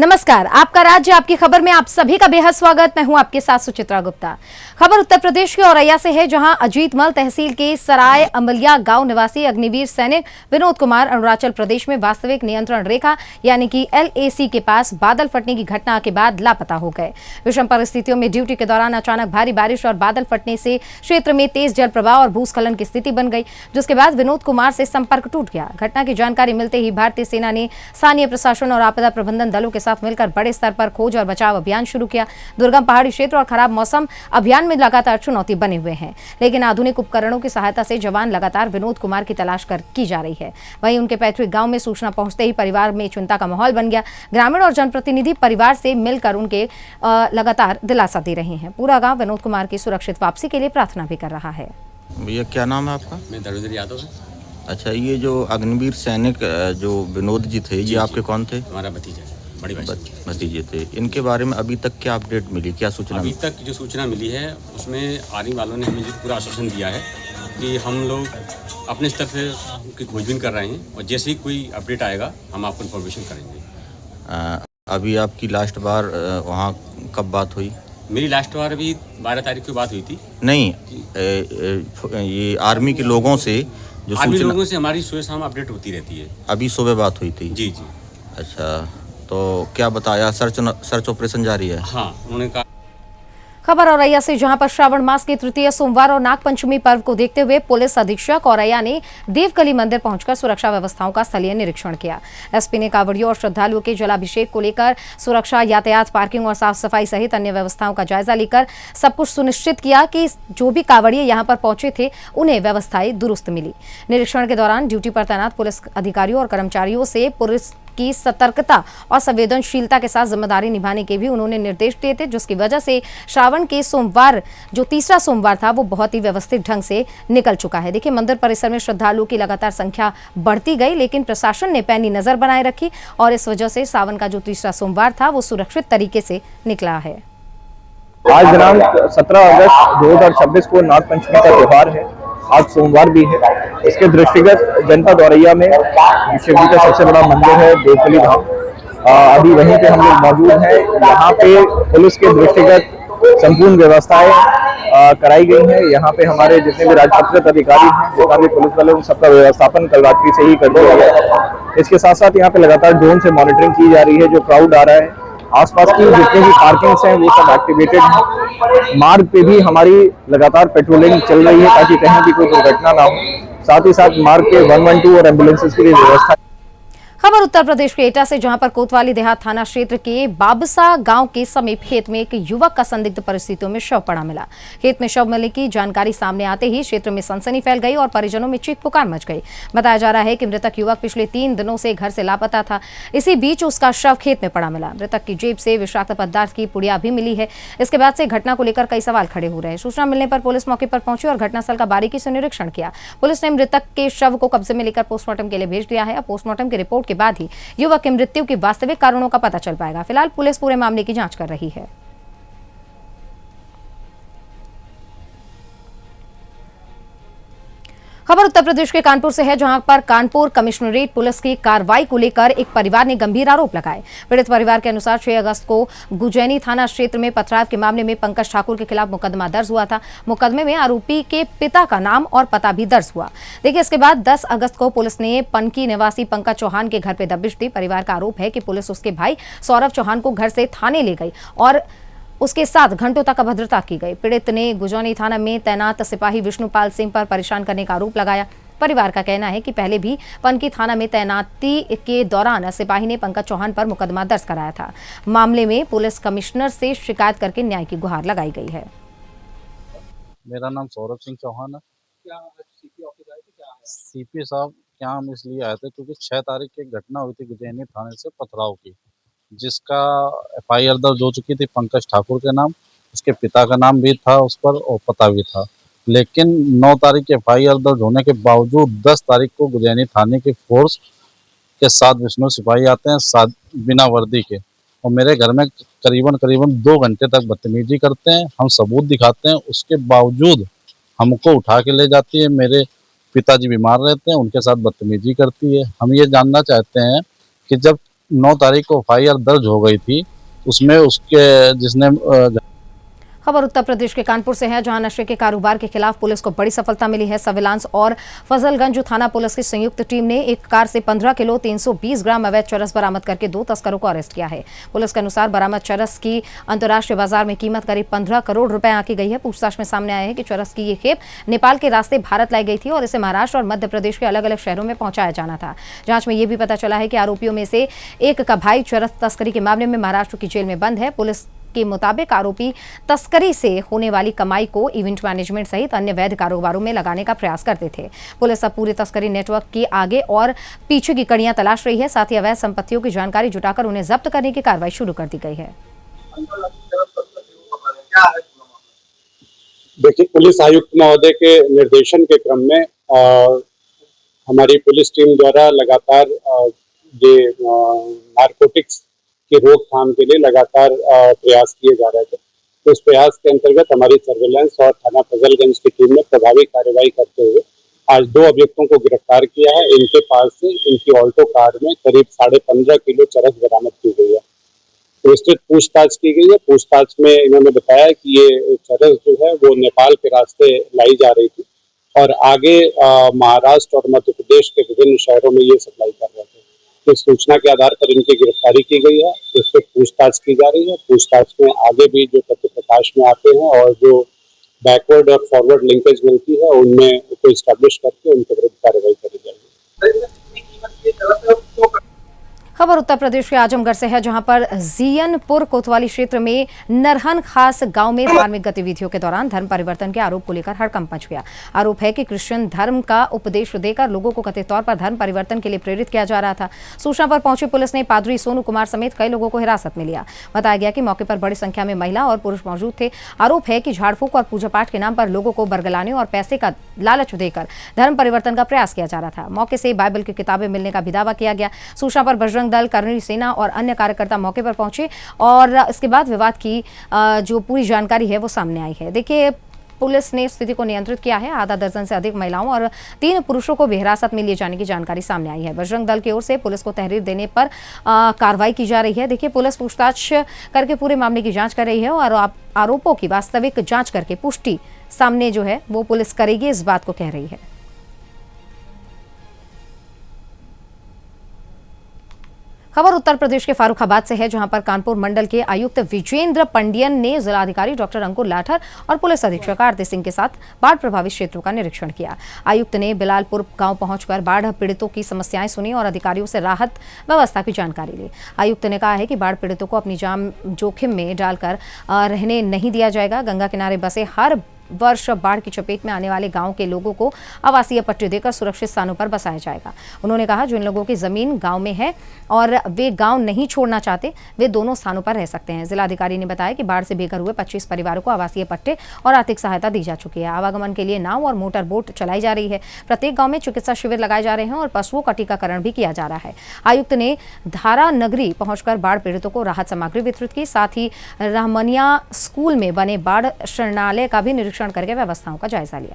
नमस्कार, आपका राज्य आपकी खबर में आप सभी का बेहद स्वागत। मैं हूं आपके साथ सुचित्रा गुप्ता। खबर उत्तर प्रदेश के औरैया से है, जहां अजीतमल तहसील के सराय अमलिया गांव निवासी अग्निवीर सैनिक विनोद कुमार अरुणाचल प्रदेश में वास्तविक नियंत्रण रेखा यानी कि LAC के पास बादल फटने की घटना के बाद लापता हो गए। विषम परिस्थितियों में ड्यूटी के दौरान अचानक भारी बारिश और बादल फटने से क्षेत्र में तेज जल प्रवाह और भूस्खलन की स्थिति बन गई, जिसके बाद विनोद कुमार से संपर्क टूट गया। घटना की जानकारी मिलते ही भारतीय सेना ने स्थानीय प्रशासन और आपदा प्रबंधन दलों के साथ मिलकर बड़े स्तर पर खोज और बचाव अभियान शुरू किया। दुर्गम पहाड़ी क्षेत्र और खराब मौसम अभियान में लगातार चुनौती बने हुए हैं, लेकिन आधुनिक उपकरणों की सहायता से जवान लगातार विनोद कुमार की तलाश की जा रही है। वहीं उनके पैतृक गांव में सूचना पहुंचते ही परिवार में चिंता का माहौल बन गया। ग्रामीण और जनप्रतिनिधि परिवार से मिलकर उनके लगातार दिलासा दे रहे हैं। पूरा गाँव विनोद कुमार की सुरक्षित वापसी के लिए प्रार्थना भी कर रहा है। भैया क्या नाम है आपका? मैं धर्मेंद्र यादव है। अच्छा, ये जो अग्निवीर सैनिक जो विनोद जी थे, ये आपके कौन थे? हमारा भतीजा है, बड़ी भतीजे थे। इनके बारे में अभी तक क्या अपडेट मिली, क्या सूचना? अभी तक जो सूचना मिली है उसमें आर्मी वालों ने हमें जो पूरा आश्वासन दिया है कि हम लोग अपने स्तर से उनकी खोजबीन कर रहे हैं और जैसे ही कोई अपडेट आएगा हम आपको इन्फॉर्मेशन करेंगे। अभी आपकी लास्ट बार वहाँ कब बात हुई? मेरी लास्ट बार अभी 12 तारीख की बात हुई थी। नहीं, ये आर्मी के लोगों से जो आर्मी लोगों से हमारी सुबह शाम अपडेट होती रहती है। अभी सुबह बात हुई थी? जी जी। अच्छा, तो क्या बताया? सर्च ऑपरेशन जारी है? हाँ, उन्होंने कहा। खबर औरैया से, जहां पर श्रावण मास के तृतीय सोमवार और नागपंचमी पर्व को देखते हुए पुलिस अधीक्षक औरैया ने देवकली मंदिर पहुंचकर सुरक्षा व्यवस्थाओं का स्थलीय निरीक्षण किया। एसपी ने कांवड़ियों और श्रद्धालुओं के जलाभिषेक को लेकर सुरक्षा, यातायात, पार्किंग और साफ सफाई सहित अन्य व्यवस्थाओं का जायजा लेकर सब कुछ सुनिश्चित किया कि जो भी कांवड़िये यहां पर पहुंचे थे उन्हें व्यवस्थाएं दुरुस्त मिली। निरीक्षण के दौरान ड्यूटी पर तैनात पुलिस अधिकारियों और कर्मचारियों से पुलिस की सतर्कता और संवेदनशीलता के साथ जिम्मेदारी निभाने के भी उन्होंने निर्देश दिए थे, जिसकी वजह से श्रावण के सोमवार, जो तीसरा सोमवार था, वो बहुत ही व्यवस्थित ढंग से निकल चुका है। देखिए, मंदिर परिसर में श्रद्धालुओं की लगातार संख्या बढ़ती गई, लेकिन प्रशासन ने पैनी नजर बनाए रखी और इस वजह से सावन का जो तीसरा सोमवार था वो सुरक्षित तरीके से निकला है। आज दिनांक 17 अगस्त 2026 को नागपंचमी का त्योहार है। आज सोमवार भी है। इसके दृष्टिगत जनपद औरैया में शिव जी का सबसे बड़ा मंदिर है देवकली धाम। अभी वहीं पे हम लोग मौजूद हैं। यहाँ पे पुलिस के दृष्टिगत संपूर्ण व्यवस्थाएं कराई गई हैं। यहाँ पे हमारे जितने भी राजपत्रित अधिकारी हैं, जितना भी पुलिस वाले, उन सबका व्यवस्थापन कल रात्रि से ही कर दिया गया है। इसके साथ साथ यहाँ पे लगातार ड्रोन से मॉनिटरिंग की जा रही है। जो क्राउड आ रहा है, आसपास की जितनी भी पार्किंग्स हैं वो सब एक्टिवेटेड हैं। मार्ग पे भी हमारी लगातार पेट्रोलिंग चल रही है ताकि कहीं भी कोई दुर्घटना ना हो। साथ ही साथ मार्ग पे 112 और एम्बुलेंसेस की भी व्यवस्था। खबर उत्तर प्रदेश के एटा से, जहां पर कोतवाली देहात थाना क्षेत्र के बाबसा गांव के समीप खेत में एक युवक का संदिग्ध परिस्थितियों में शव पड़ा मिला। खेत में शव मिलने की जानकारी सामने आते ही क्षेत्र में सनसनी फैल गई और परिजनों में चीख पुकार मच गई। बताया जा रहा है कि मृतक युवक पिछले 3 दिनों से घर से लापता था। इसी बीच उसका शव खेत में पड़ा मिला। मृतक की जेब से विषाक्त पदार्थ की पुड़िया भी मिली है। इसके बाद से घटना को लेकर कई सवाल खड़े हो रहे हैं। सूचना मिलने पर पुलिस मौके पर पहुंची और घटनास्थल का बारीकी से निरीक्षण किया। पुलिस ने मृतक के शव को कब्जे में लेकर पोस्टमार्टम के लिए भेज दिया है। पोस्टमार्टम की रिपोर्ट के बाद ही युवक की मृत्यु के वास्तविक कारणों का पता चल पाएगा। फिलहाल पुलिस पूरे मामले की जांच कर रही है। खबर उत्तर प्रदेश के कानपुर से है, जहां पर कानपुर कमिश्नरेट पुलिस की कार्रवाई को लेकर एक परिवार ने गंभीर आरोप लगाए। पीड़ित परिवार के अनुसार 6 अगस्त को गुजैनी थाना क्षेत्र में पथराव के मामले में पंकज ठाकुर के खिलाफ मुकदमा दर्ज हुआ था। मुकदमे में आरोपी के पिता का नाम और पता भी दर्ज हुआ। देखिए, इसके बाद 10 अगस्त को पुलिस ने पनकी निवासी पंकज चौहान के घर पर दबिश दी। परिवार का आरोप है कि पुलिस उसके भाई सौरभ चौहान को घर से थाने ले गई और उसके साथ घंटों तक अभद्रता की गई। पीड़ित ने गुजौनी थाना में तैनात सिपाही विष्णुपाल सिंह पर परेशान करने का आरोप लगाया। परिवार का कहना है कि पहले भी पनकी थाना में तैनाती के दौरान सिपाही ने पंकज चौहान पर मुकदमा दर्ज कराया था। मामले में पुलिस कमिश्नर से शिकायत करके न्याय की गुहार लगाई गई है। मेरा नाम सौरभ सिंह चौहान है। सीपी साहब क्या हम इसलिए आए थे क्योंकि 6 तारीख की घटना हुई थी गुजैनी थाने से पथराव की, जिसका FIR दर्ज हो चुकी थी पंकज ठाकुर के नाम। उसके पिता का नाम भी था उस पर और पता भी था, लेकिन 9 तारीख के FIR दर्ज होने के बावजूद 10 तारीख को गुजैनी थाने की फोर्स के 7 विष्णु सिपाही आते हैं, 7 बिना वर्दी के, और मेरे घर में करीबन 2 घंटे तक बदतमीजी करते हैं। हम सबूत दिखाते हैं, उसके बावजूद हमको उठा के ले जाती है। मेरे पिताजी बीमार रहते हैं, उनके साथ बदतमीजी करती है। हम ये जानना चाहते हैं कि जब 9 तारीख को FIR दर्ज हो गई थी, उसमें उसके जिसने खबर उत्तर प्रदेश के कानपुर से है, जहां नशे के कारोबार के खिलाफ पुलिस को बड़ी सफलता मिली है। सर्विलांस और फजलगंज थाना पुलिस की संयुक्त टीम ने एक कार से 15 किलो 320 ग्राम अवैध चरस बरामद करके 2 तस्करों को अरेस्ट किया है। पुलिस के अनुसार बरामद चरस की अंतर्राष्ट्रीय बाजार में कीमत करीब 15 करोड़ रुपए आंकी गई है। पूछताछ में सामने आया है कि चरस की ये खेप नेपाल के रास्ते भारत लाई गई थी और इसे महाराष्ट्र और मध्य प्रदेश के अलग अलग शहरों में पहुंचाया जाना था। जांच में यह भी पता चला है कि आरोपियों में से एक का भाई चरस तस्करी के मामले में महाराष्ट्र की जेल में बंद है। पुलिस के मुताबिक आरोपी तस्करी से होने वाली कमाई को इवेंट मैनेजमेंट सहित अन्य वैध कारोबारों में लगाने का प्रयास करते थे। पुलिस अब पूरे तस्करी नेटवर्क की आगे और पीछे की कड़ियां तलाश रही है। साथ ही अवैध संपत्तियों की जानकारी जुटाकर उन्हें जब्त करने की कार्रवाई शुरू कर दी गई है। देखिए, पुलिस आयुक्त महोदय के निर्देशन के क्रम में हमारी पुलिस टीम द्वारा लगातार ये नारकोटिक्स की रोकथाम के लिए लगातार प्रयास किए जा रहे थे। तो इस प्रयास के अंतर्गत हमारी सर्विलांस और थाना फजलगंज की टीम ने प्रभावी कार्रवाई करते हुए आज 2 अभियुक्तों को गिरफ्तार किया है। इनके पास से इनकी ऑल्टो कार में करीब 15.5 किलो चरस बरामद की गई है। विस्तृत पूछताछ की गई है। पूछताछ में इन्होंने बताया कि ये चरस जो है वो नेपाल के रास्ते लाई जा रही थी और आगे महाराष्ट्र और मध्य प्रदेश के विभिन्न शहरों में ये सप्लाई कर रहे थे। इस सूचना के आधार पर इनकी गिरफ्तारी की गई है। इस पर पूछताछ की जा रही है। पूछताछ में आगे भी जो तथ्य प्रकाश में आते हैं और जो बैकवर्ड और फॉरवर्ड लिंकेज मिलती है उनमें उसको स्टैब्लिश करके उनके विरुद्ध कार्रवाई करी जाएगी। खबर उत्तर प्रदेश के आजमगढ़ से है, जहां पर जियनपुर कोतवाली क्षेत्र में नरहन खास गांव में धार्मिक गतिविधियों के दौरान धर्म परिवर्तन के आरोप को लेकर हड़कंप मच गया। आरोप है कि क्रिश्चियन धर्म का उपदेश देकर लोगों को कथित तौर पर धर्म परिवर्तन के लिए प्रेरित किया जा रहा था। सूचना पर पहुंची पुलिस ने पादरी सोनू कुमार समेत कई लोगों को हिरासत में लिया। बताया गया कि मौके पर बड़ी संख्या में महिला और पुरुष मौजूद थे। आरोप है कि झाड़ फूक और पूजा पाठ के नाम पर लोगों को बरगलाने और पैसे का लालच देकर धर्म परिवर्तन का प्रयास किया जा रहा था। मौके से बाइबल की किताबें मिलने का भी दावा किया गया। सूचना पर बजरंग दल, करणी सेना और अन्य कार्यकर्ता मौके पर पहुंचे और इसके बाद विवाद की जो पूरी जानकारी है वो सामने आई है। देखिए, पुलिस ने स्थिति को नियंत्रित किया है। आधा दर्जन से अधिक महिलाओं और 3 पुरुषों को भी हिरासत में लिए जाने की जानकारी सामने आई है। बजरंग दल की ओर से पुलिस को तहरीर देने पर कार्रवाई की जा रही है। देखिए, पुलिस पूछताछ करके पूरे मामले की जांच कर रही है और आरोपों की वास्तविक जांच करके पुष्टि सामने जो है वो पुलिस करेगी, इस बात को कह रही है। खबर उत्तर प्रदेश के फारुखाबाद से है, जहां पर कानपुर मंडल के आयुक्त विजेंद्र पंडियन ने जिलाधिकारी डॉक्टर अंकुर लाठर और पुलिस अधीक्षक आरती सिंह के साथ बाढ़ प्रभावित क्षेत्रों का निरीक्षण किया। आयुक्त ने बिलालपुर गांव पहुंचकर बाढ़ पीड़ितों की समस्याएं सुनी और अधिकारियों से राहत व्यवस्था की जानकारी ली। आयुक्त ने कहा है कि बाढ़ पीड़ितों को अपनी जान जोखिम में डालकर रहने नहीं दिया जाएगा। गंगा किनारे बसे हर वर्ष बाढ़ की चपेट में आने वाले गांव के लोगों को आवासीय पट्टे देकर सुरक्षित स्थानों पर बसाया जाएगा। उन्होंने कहा, जिन लोगों की जमीन गांव में है और वे गांव नहीं छोड़ना चाहते, वे दोनों स्थानों पर रह सकते हैं। जिलाधिकारी ने बताया कि बाढ़ से बेघर हुए 25 परिवारों को आवासीय पट्टे और आर्थिक सहायता दी जा चुकी है। आवागमन के लिए नाव और मोटर बोट चलाई जा रही है। प्रत्येक गाँव में चिकित्सा शिविर लगाए जा रहे हैं और पशुओं का टीकाकरण भी किया जा रहा है। आयुक्त ने धारा नगरी पहुंचकर बाढ़ पीड़ितों को राहत सामग्री वितरित की। साथ ही रहमनिया स्कूल में बने बाढ़ शरणालय का भी निरीक्षण करके व्यवस्थाओं का जायजा लिया।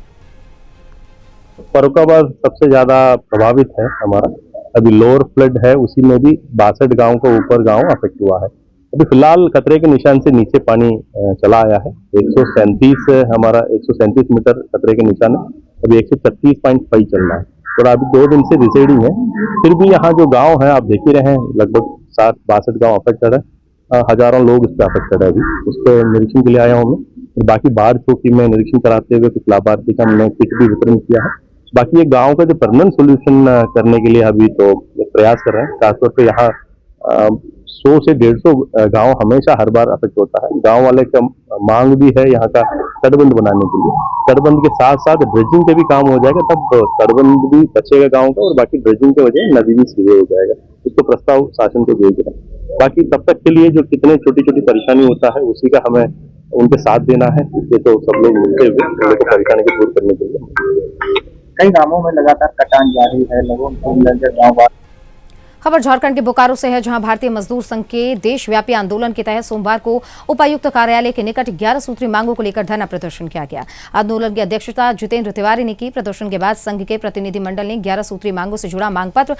फरुखाबाद सबसे ज्यादा प्रभावित है हमारा। अभी लोअर फ्लड है, उसी में भी 62 गांव को ऊपर गांव अफेक्ट हुआ है। अभी फिलहाल खतरे के निशान से नीचे पानी चला आया है। 137 हमारा 137 मीटर खतरे के निशान है। अभी 136.5 चल रहा है। थोड़ा अभी 2 दिन से रिसेडिंग है। फिर भी यहाँ जो गाँव है आप देख ही रहे हैं, लगभग 62 गाँव अफेक्टेड है। हजारों लोग इस पर अफेक्टेड है। अभी उस पर निरीक्षण के लिए आया हूँ मैं। बाकी बाढ़ चौकी में निरीक्षण कराते हुए कुछ लाभार्थी का हमने किट भी वितरण किया है। बाकी ये गांव का जो परमानेंट सोल्यूशन करने के लिए अभी तो प्रयास कर रहे हैं। खासतौर पे यहाँ 100 से 150 गांव हमेशा हर बार अफेक्ट होता है। गांव वाले का मांग भी है यहाँ का तटबंध बनाने के लिए। तटबंध के साथ साथ ड्रेजिंग पे भी काम हो जाएगा, तब तटबंध भी बचेगा गाँव का और बाकी ड्रेजिंग के वजह नदी भी सीधे हो जाएगा। इसको प्रस्ताव शासन को भेज रहे हैं। बाकी तब तक के लिए जो कितने छोटी छोटी परेशानी होता है उसी का हमें उनके साथ देना है। इससे तो सब लोग मिलते हुए उनको परेशानी को दूर करने के लिए। कई गांवों में लगातार कटान जारी है। लोगों को गाँव खबर झारखंड के बोकारो से है, जहां भारतीय मजदूर संघ के देशव्यापी आंदोलन के तहत सोमवार को उपायुक्त कार्यालय के निकट 11 सूत्री मांगों को लेकर धरना प्रदर्शन किया गया। आंदोलन की अध्यक्षता जितेंद्र तिवारी ने की। प्रदर्शन के बाद संघ के प्रतिनिधिमंडल ने 11 सूत्री मांगों से जुड़ा मांग पत्र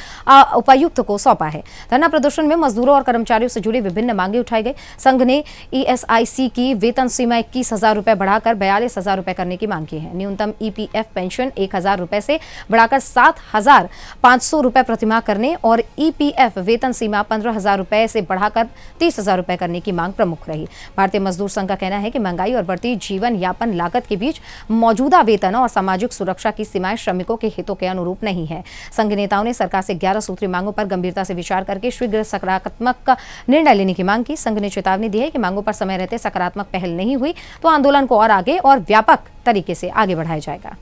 उपायुक्त को सौंपा है। धरना प्रदर्शन में मजदूरों और कर्मचारियों से जुड़ी विभिन्न मांगे उठाई गई। संघ ने ESIC की वेतन सीमा 21,000 रुपए बढ़ाकर 42,000 रुपए करने की मांग की है। न्यूनतम EPF पेंशन 1,000 रुपए से बढ़ाकर 7,500 रुपए प्रतिमाह करने और EPF वेतन सीमा 15,000 रुपए से बढ़ाकर 30,000 रुपए करने की मांग प्रमुख रही। भारतीय मजदूर संघ का कहना है कि महंगाई और बढ़ती जीवन यापन लागत के बीच मौजूदा वेतन और सामाजिक सुरक्षा की सीमाएं श्रमिकों के हितों के अनुरूप नहीं है। संघ नेताओं ने सरकार से 11 सूत्री मांगों पर गंभीरता से विचार करके शीघ्र सकारात्मक निर्णय लेने की मांग की। संघ ने चेतावनी दी है कि मांगों पर समय रहते सकारात्मक पहल नहीं हुई तो आंदोलन को और आगे और व्यापक तरीके से आगे बढ़ाया जाएगा।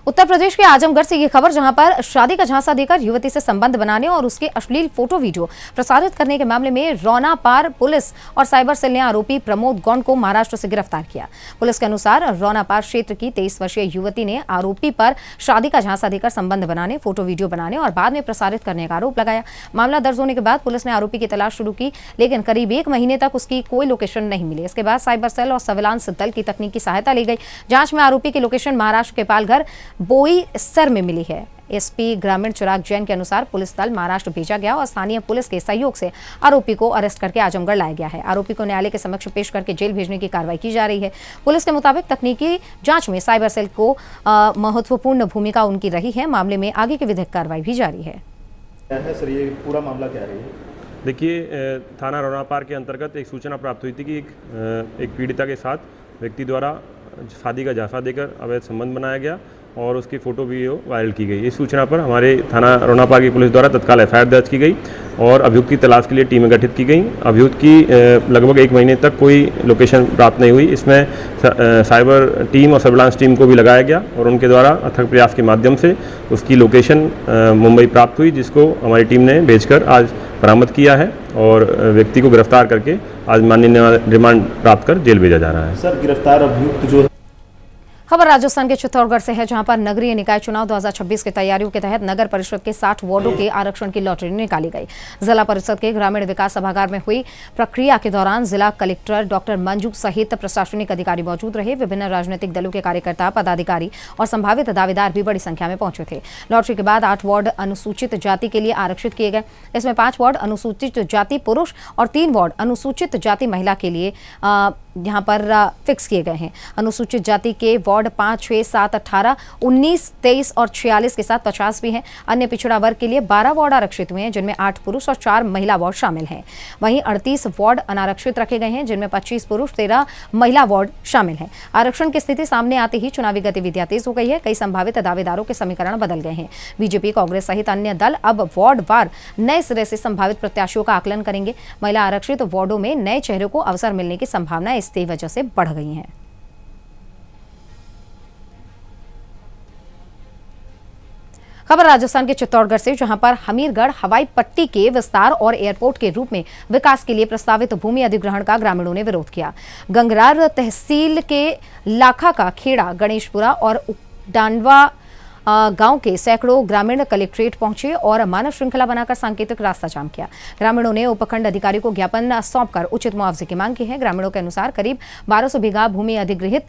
उत्तर प्रदेश के आजमगढ़ से ये खबर, जहां पर शादी का झांसा देकर युवती से संबंध बनाने और उसके अश्लील फोटो वीडियो प्रसारित करने के मामले में रौना पार पुलिस और साइबर सेल ने आरोपी प्रमोद गौंड को महाराष्ट्र से गिरफ्तार किया। पुलिस के अनुसार रौना पार क्षेत्र की 23 वर्षीय युवती ने आरोपी पर शादी का झांसा देकर संबंध बनाने, फोटो वीडियो बनाने और बाद में प्रसारित करने का आरोप लगाया। मामला दर्ज होने के बाद पुलिस ने आरोपी की तलाश शुरू की, लेकिन करीब 1 महीने तक उसकी कोई लोकेशन नहीं मिली। इसके बाद साइबर सेल और सर्विलांस दल की तकनीकी सहायता ली गई। जांच में आरोपी की लोकेशन महाराष्ट्र के पालघर बोईसर में मिली है। SP ग्रामीण चिराग जैन के अनुसार पुलिस दल महाराष्ट्र भेजा गया और स्थानीय पुलिस के सहयोग से आरोपी को अरेस्ट करके आजमगढ़ लाया गया है। आरोपी को न्यायालय के समक्ष पेश करके जेल भेजने की कार्रवाई की जा रही है। पुलिस के मुताबिक तकनीकी जांच में साइबर सेल को महत्वपूर्ण भूमिका उनकी रही है। मामले में आगे की विधिक कार्रवाई भी जारी है। सर, ये पूरा मामला क्या है? देखिए, थाना रौनापार के अंतर्गत एक सूचना प्राप्त हुई थी कि एक पीड़िता के साथ व्यक्ति द्वारा शादी का झांसा देकर अवैध संबंध बनाया गया और उसकी फ़ोटो वीडियो वायरल की गई। इस सूचना पर हमारे थाना रौनापार की पुलिस द्वारा तत्काल FIR दर्ज की गई और अभियुक्त की तलाश के लिए टीमें गठित की गई। अभियुक्त की लगभग 1 महीने तक कोई लोकेशन प्राप्त नहीं हुई। इसमें साइबर टीम और सर्विलांस टीम को भी लगाया गया और उनके द्वारा अथक प्रयास के माध्यम से उसकी लोकेशन मुंबई प्राप्त हुई, जिसको हमारी टीम ने भेजकर आज बरामद किया है और व्यक्ति को गिरफ्तार करके आज माननीय रिमांड प्राप्त कर जेल भेजा जा रहा है। सर, गिरफ्तार अभियुक्त जो खबर राजस्थान के चित्तौड़गढ़ से है, जहां पर नगरीय निकाय चुनाव 2026 की तैयारियों के तहत नगर परिषद के 60 वार्डों के आरक्षण की लॉटरी निकाली गई। जिला परिषद के ग्रामीण विकास सभागार में हुई प्रक्रिया के दौरान जिला कलेक्टर डॉक्टर मंजू सहित प्रशासनिक अधिकारी मौजूद रहे। विभिन्न राजनीतिक दलों के कार्यकर्ता, पदाधिकारी और संभावित दावेदार भी बड़ी संख्या में पहुंचे थे। लॉटरी के बाद 8 वार्ड अनुसूचित जाति के लिए आरक्षित किए गए। इसमें 5 वार्ड अनुसूचित जाति पुरुष और 3 वार्ड अनुसूचित जाति महिला के लिए यहाँ पर फिक्स किए गए हैं। अनुसूचित जाति के वार्ड 5, 6, 7, 18, 19, 23 और 46 के साथ 50 भी हैं। अन्य पिछड़ा वर्ग के लिए 12 वार्ड आरक्षित हुए हैं, जिनमें 8 पुरुष और 4 महिला वार्ड शामिल हैं। वहीं 38 वार्ड अनारक्षित रखे गए हैं, जिनमें 25 पुरुष, 13 महिला वार्ड शामिल हैं। आरक्षण की स्थिति सामने आते ही चुनावी गतिविधियां तेज हो गई है। कई संभावित दावेदारों के समीकरण बदल गए हैं। बीजेपी, कांग्रेस सहित अन्य दल अब वार्ड वार नए सिरे से संभावित प्रत्याशियों का आकलन करेंगे। महिला आरक्षित वार्डों में नए चेहरों को अवसर मिलने की संभावना इस वजह से बढ़ गई है। खबर राजस्थान के चित्तौड़गढ़ से, जहां पर हमीरगढ़ हवाई पट्टी के विस्तार और एयरपोर्ट के रूप में विकास के लिए प्रस्तावित भूमि अधिग्रहण का ग्रामीणों ने विरोध किया। गंगरार तहसील के लाखा का खेड़ा, गणेशपुरा और डांडवा गांव के सैकड़ों ग्रामीण कलेक्ट्रेट पहुंचे और मानव श्रृंखला बनाकर सांकेतिक रास्ता जाम किया। ग्रामीणों ने उपखंड अधिकारी को ज्ञापन सौंपकर उचित मुआवजे की मांग की है। ग्रामीणों के अनुसार करीब 1200 बीघा भूमि अधिग्रहित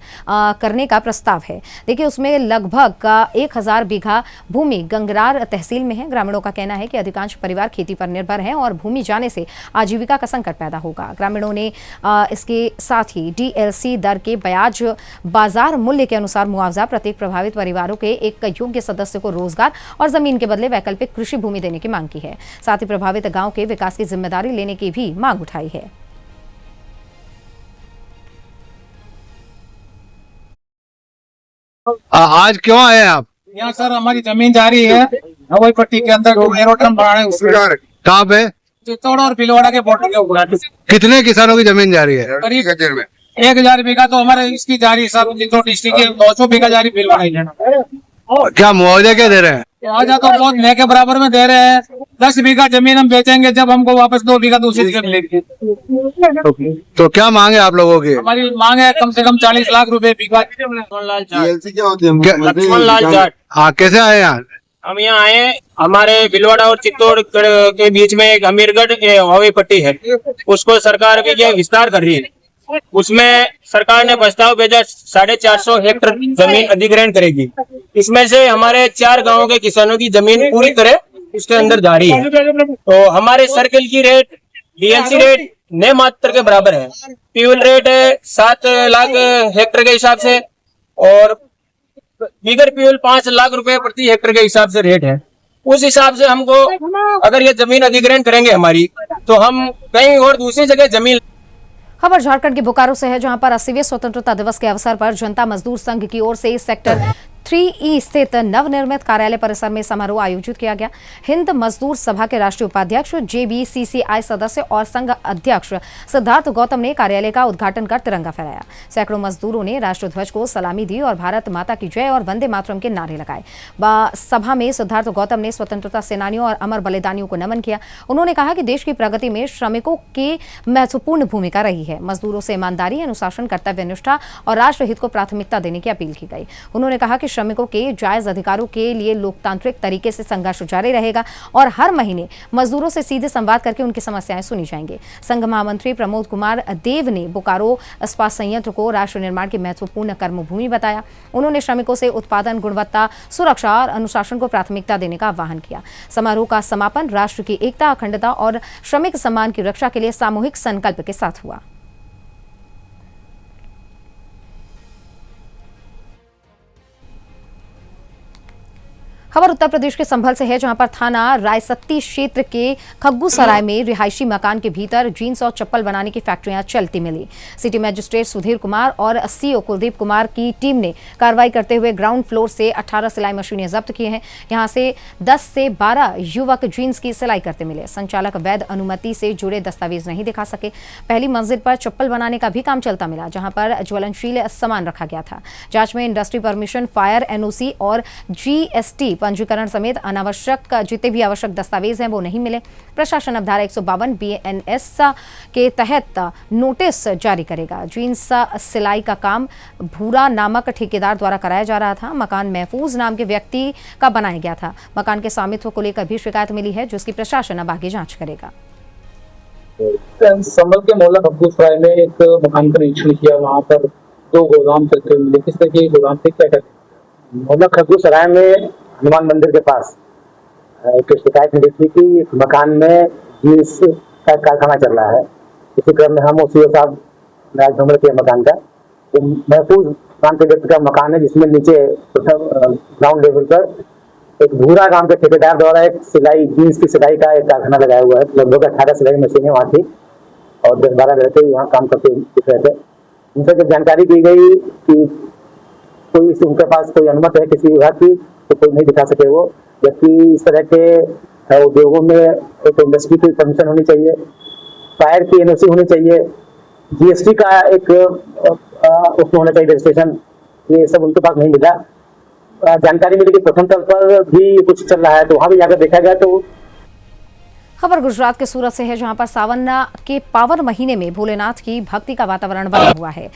करने का प्रस्ताव है। देखिए, उसमें लगभग 1000 बीघा भूमि गंगरार तहसील में है। ग्रामीणों का कहना है कि अधिकांश परिवार खेती पर निर्भर हैं और भूमि जाने से आजीविका का संकट पैदा होगा। ग्रामीणों ने इसके साथ ही DLC दर के ब्याज बाजार मूल्य के अनुसार मुआवजा, प्रत्येक प्रभावित परिवारों के एक योग्य सदस्य को रोजगार और जमीन के बदले वैकल्पिक कृषि भूमि देने की मांग की है। साथ ही प्रभावित गांव के विकास की जिम्मेदारी लेने की भी मांग उठाई है। आज क्यों आए आप यहाँ? सर, हमारी जमीन जा रही है हवाई पट्टी के अंदर, जो एरोड्रम बना है उसमें। कहाँ पे? चित्तौड़ और भीलवाड़ा के बॉर्डर के ऊपर। कितने किसानों की जमीन जा रही है? करीब 1000 बीघा तो हमारे इसकी जा रही है सर। चित्तौड़ डिस्ट्रिक्ट की 200 बीघा जा रही भीलवाड़ा। क्या मुआवजा क्या दे रहे हैं? मुआवजा तो बहुत नए के बराबर में दे रहे हैं। 10 बीघा जमीन हम बेचेंगे जब हमको वापस 2 बीघा दूसरी जगह मिलेगी। तो क्या मांगे आप लोगों की? हमारी मांग है कम से कम 40 लाख रुपए बीघा। लक्ष्मण लाल जाट। हाँ, कैसे आए यहाँ? हम यहाँ आए, हमारे भीलवाड़ा और चित्तौड़गढ़ के बीच में एक अमीरगढ़ हवाई पट्टी है, उसको सरकार भी ये विस्तार कर रही है। उसमें सरकार ने प्रस्ताव भेजा 450 हेक्टेयर जमीन अधिग्रहण करेगी। इसमें से हमारे 4 गांवों के किसानों की जमीन पूरी तरह इसके अंदर जा रही है। तो हमारे सर्कल की रेट डीएलसी रेट नए मात्र के बराबर है। फ्यूल रेट है 7 लाख हेक्टेयर के हिसाब से और बिगर फ्यूल 5 लाख रुपए प्रति हेक्टेयर के हिसाब से रेट है। उस हिसाब से हमको अगर ये जमीन अधिग्रहण करेंगे हमारी, तो हम कहीं और दूसरी जगह जमीन। खबर झारखंड के बोकारो से है, जहां पर 80वें स्वतंत्रता दिवस के अवसर पर जनता मजदूर संघ की ओर से सेक्टर 3E स्थित नवनिर्मित कार्यालय परिसर में समारोह आयोजित किया गया। हिंद मजदूर सभा के राष्ट्रीय उपाध्यक्ष JBCCI सदस्य और संघ अध्यक्ष सिद्धार्थ गौतम ने कार्यालय का उद्घाटन कर तिरंगा फहराया। सैकड़ों मजदूरों ने राष्ट्रध्वज को सलामी दी और भारत माता की जय और वंदे मातरम के नारे लगाए। सभा में सिद्धार्थ गौतम ने स्वतंत्रता सेनानियों और अमर बलिदानियों को नमन किया। उन्होंने कहा कि देश की प्रगति में श्रमिकों की महत्वपूर्ण भूमिका रही है। मजदूरों से ईमानदारी, अनुशासन, कर्तव्य निष्ठा और राष्ट्रहित को प्राथमिकता देने की अपील की गई। उन्होंने कहा कि श्रमिकों के जायज अधिकारों के लिए लोकतांत्रिक तरीके से संघर्ष जारी रहेगा और हर महीने मजदूरों से सीधे संवाद करके उनकी समस्याएं सुनी जाएंगी। संघ महामंत्री प्रमोद कुमार देव ने बोकारो इस्पात संयंत्र को राष्ट्र निर्माण की महत्वपूर्ण कर्मभूमि बताया। उन्होंने श्रमिकों से उत्पादन, गुणवत्ता, सुरक्षा और अनुशासन को प्राथमिकता देने का आह्वान किया। समारोह का समापन राष्ट्र की एकता, अखंडता और श्रमिक सम्मान की रक्षा के लिए सामूहिक संकल्प के साथ हुआ। खबर उत्तर प्रदेश के संभल से है, जहां पर थाना रायसत्ती क्षेत्र के खग्गूसराय में रिहायशी मकान के भीतर जींस और चप्पल बनाने की फैक्ट्रियां चलती मिली। सिटी मजिस्ट्रेट सुधीर कुमार और सीओ कुलदीप कुमार की टीम ने कार्रवाई करते हुए ग्राउंड फ्लोर से 18 सिलाई मशीनें जब्त की हैं। यहां से 10 से 12 युवक जींस की सिलाई करते मिले। संचालक वैध अनुमति से जुड़े दस्तावेज नहीं दिखा सके। पहली मंजिल पर चप्पल बनाने का भी काम चलता मिला, जहां पर ज्वलनशील सामान रखा गया था। जांच में इंडस्ट्री परमिशन, फायर, NOC और GST पंजीकरण समेत अनावश्यक जितने भी आवश्यक दस्तावेज हैं वो नहीं मिले। प्रशासन अब धारा 152 BNS के तहत नोटिस जारी करेगा। जींस सिलाई का काम भूरा नामक ठेकेदार द्वारा कराया जा रहा था। मकान महफूज नाम के व्यक्ति का बनाया गया था। मकान के स्वामित्व को लेकर भी शिकायत मिली है, जिसकी प्रशासन अब आगे जांच करेगा। संभल के मोहल्ला खग्गूसराय में एक मकान का निरीक्षण किया, वहाँ पर 2 गोदाम चलते मिले। किस तरह के गोदाम थे, क्या कहते? मोहल्ला खग्गूसराय में हनुमान मंदिर के पास एक शिकायत मिली थी कि मकान में जींस का कारखाना चल रहा है। इसी क्रम में हम सीओ साहब राजभवन के मकान का, तो महफूज नाम के व्यक्ति का मकान है, जिसमें नीचे ग्राउंड लेवल पर एक भूरा गांव के ठेकेदार द्वारा एक सिलाई, जींस की सिलाई का एक कारखाना लगाया हुआ है। लगभग 18 सिलाई मशीनें वहाँ थी और 10-12 लड़के वहाँ काम करते दिख रहे थे। उनसे जब जानकारी दी गई कि कोई उनके पास कोई अनुमति है किसी विभाग की, तो कोई नहीं दिखा सके वो, जबकि इस तरह के उद्योगों में एक इंडस्ट्री की परमिशन होनी चाहिए, फायर की NOC होनी चाहिए, GST का एक उसमें होना चाहिए रजिस्ट्रेशन। ये सब उनके पास नहीं मिला। जानकारी मिली कि प्रथम तल पर भी कुछ चल रहा है, तो वहाँ भी जाकर देखा गया। तो खबर गुजरात के सूरत से है, जहां पर सावन के पावन महीने में भोलेनाथ की भक्ति का वातावरण बना हुआ है।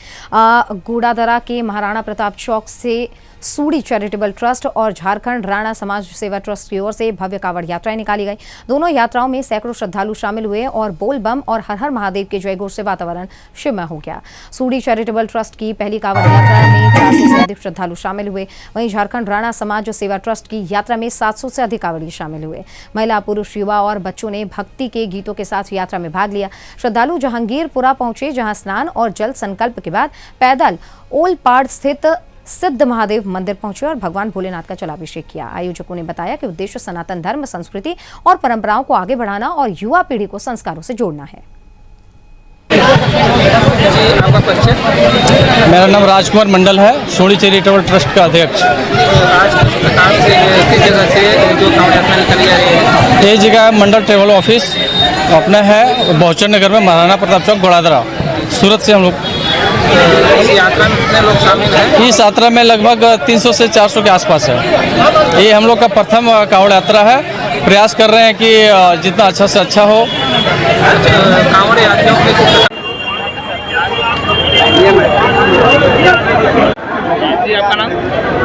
गुड़ादरा के महाराणा प्रताप चौक से सूडी चैरिटेबल ट्रस्ट और झारखंड राणा समाज सेवा ट्रस्ट की ओर से भव्य कांवड़ यात्राएं निकाली गई। दोनों यात्राओं में सैकड़ों श्रद्धालु शामिल हुए और बोल बम और हर हर महादेव के जयघोष से वातावरण शिवमय हो गया। सूडी चैरिटेबल ट्रस्ट की पहली कांवड़ यात्रा में 400 से अधिक श्रद्धालु शामिल हुए। वहीं झारखंड राणा समाज सेवा ट्रस्ट की यात्रा में 700 से अधिक कांवड़िए शामिल हुए। महिला, पुरुष, युवा और बच्चों ने भक्ति के गीतों के साथ यात्रा में भाग लिया। श्रद्धालु जहांगीरपुरा पहुंचे, जहां स्नान और जल संकल्प के बाद पैदल ओलपाड़ स्थित सिद्ध महादेव मंदिर पहुंचे और भगवान भोलेनाथ का जलाभिषेक किया। आयोजकों ने बताया कि उद्देश्य सनातन धर्म, संस्कृति और परंपराओं को आगे बढ़ाना और युवा पीढ़ी को संस्कारों से जोड़ना है। आपका परिचय? मेरा नाम राजकुमार मंडल है, सोनी चैरिटेबल ट्रस्ट का अध्यक्ष। आज कहाँ से, किस जगह से जो कांवड़ यात्रा निकली जा रही है? ये जगह मंडल ट्रेवल ऑफिस अपना है, बहुचर नगर में, महाराणा प्रताप चौक, गुड़ादरा, सूरत से हम लोग। इस यात्रा में कितने लोग शामिल हैं? इस यात्रा में लगभग 300 से 400 के आसपास है। ये हम लोग का प्रथम कांवड़ यात्रा है प्रयास कर रहे हैं कि जितना अच्छा से अच्छा हो। कांवड़ यात्रियों के जी, आपका नाम?